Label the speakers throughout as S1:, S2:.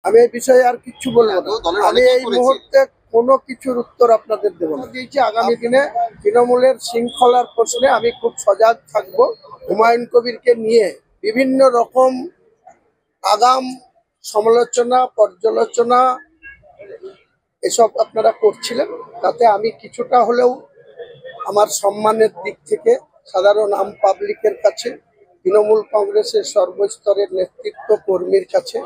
S1: আমি এই বিষয়ে আর কিছু বলবো না। আমি এই মুহূর্তে কোনো কিছুর উত্তর আপনাদের দেবো না। দিয়েছি আগামী দিনে তৃণমূলের শৃঙ্খলার প্রশ্নে আমি খুব সজাগ থাকবো। হুমায়ুন কবিরকে নিয়ে বিভিন্ন রকম আগাম সমালোচনা পর্যালোচনা এসব আপনারা করছিলেন, তাতে আমি কিছুটা হলেও আমার সম্মানের দিক থেকে সাধারণ আম পাবলিকের কাছে, তৃণমূল কংগ্রেসের সর্বস্তরের নেতৃত্ব কর্মীর কাছে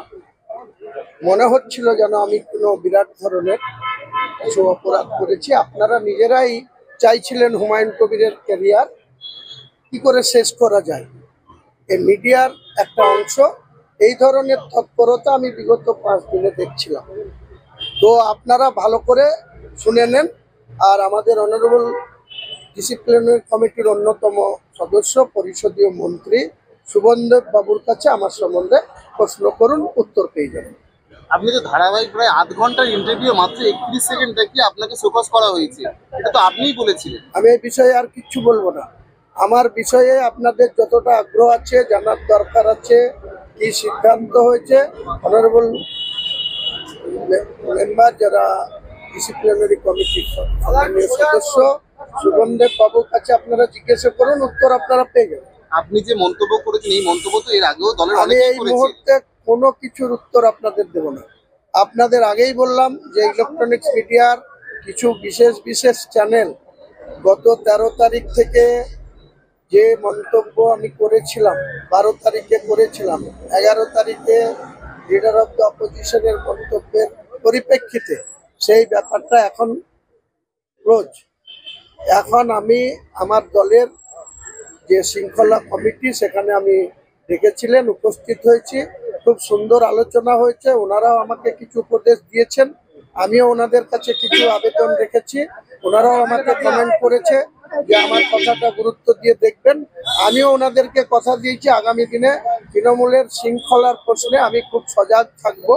S1: মনে হচ্ছিল যেন আমি কোনো বিরাট ধরনের কিছু অপরাধ করেছি। আপনারা নিজেরাই চাইছিলেন হুমায়ুন কবিরের ক্যারিয়ার কি করে শেষ করা যায়, এই মিডিয়ার একটা অংশ এই ধরনের তৎপরতা আমি বিগত 5 দিনে দেখছিলাম। তো আপনারা ভালো করে শুনে নেন। আর আমাদের অনারেবল ডিসিপ্লিনারি কমিটির অন্যতম সদস্য পরিষদীয় মন্ত্রী সুবনদেব বাবুর কাছে আমার সম্বন্ধে প্রশ্ন করুন, উত্তর পেয়ে যাবেন।
S2: আপনি তো ধারাবাহিক প্রায় 8 ঘন্টার ইন্টারভিউ মাত্র 31 সেকেন্ড দেখিয়ে আপনাকে শোকজ করা হয়েছে, এটা তো আপনিই বলেছিলেন।
S1: আমি এই বিষয়ে আর কিচ্ছু বলবো না। আমার বিষয়ে আপনাদের যতটা আগ্রহ আছে, জানার দরকার আছে কি সিদ্ধান্ত হয়েছে, অনারেবল মেম্বার যারা ডিসিপ্লিনারি কমিটির সম্মানীয় সদস্য সুবনদেব বাবুর কাছে আপনারা জিজ্ঞাসা করুন, উত্তর আপনারা পেয়ে যাবেন।
S2: আপনি যে মন্তব্য করেছেন এই মন্তব্য তো এর আগেও দলের
S1: আমি এই মুহূর্তে কোনো কিছুর উত্তর আপনাদের দেব না। আপনাদের আগেই বললাম যে ইলেকট্রনিক্স মিডিয়ার কিছু বিশেষ চ্যানেল গত 13 তারিখ থেকে যে মন্তব্য আমি করেছিলাম, 12 তারিখে করেছিলাম, 11 তারিখে লিডার অফ দ্য অপোজিশনের মন্তব্যের পরিপ্রেক্ষিতে সেই ব্যাপারটা এখন ক্লোজ। এখন আমি আমার দলের যে শৃঙ্খলা কমিটি সেখানে আমি ডেকেছিলেন, উপস্থিত হয়েছি, খুব সুন্দর আলোচনা হয়েছে। ওনারাও আমাকে কিছু উপদেশ দিয়েছেন, আমিও ওনাদের কাছে কিছু আবেদন রেখেছি, ওনারাও আমাকে কমেন্ট করেছে যে আমার কথাটা গুরুত্ব দিয়ে দেখবেন। আমিও ওনাদেরকে কথা দিয়েছি আগামী দিনে তৃণমূলের শৃঙ্খলার প্রশ্নে আমি খুব সজাগ থাকব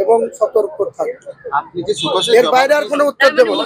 S1: এবং সতর্ক থাকবো।
S2: আপনি যে
S1: এর বাইরে আর কোনো উত্তর দেবো না।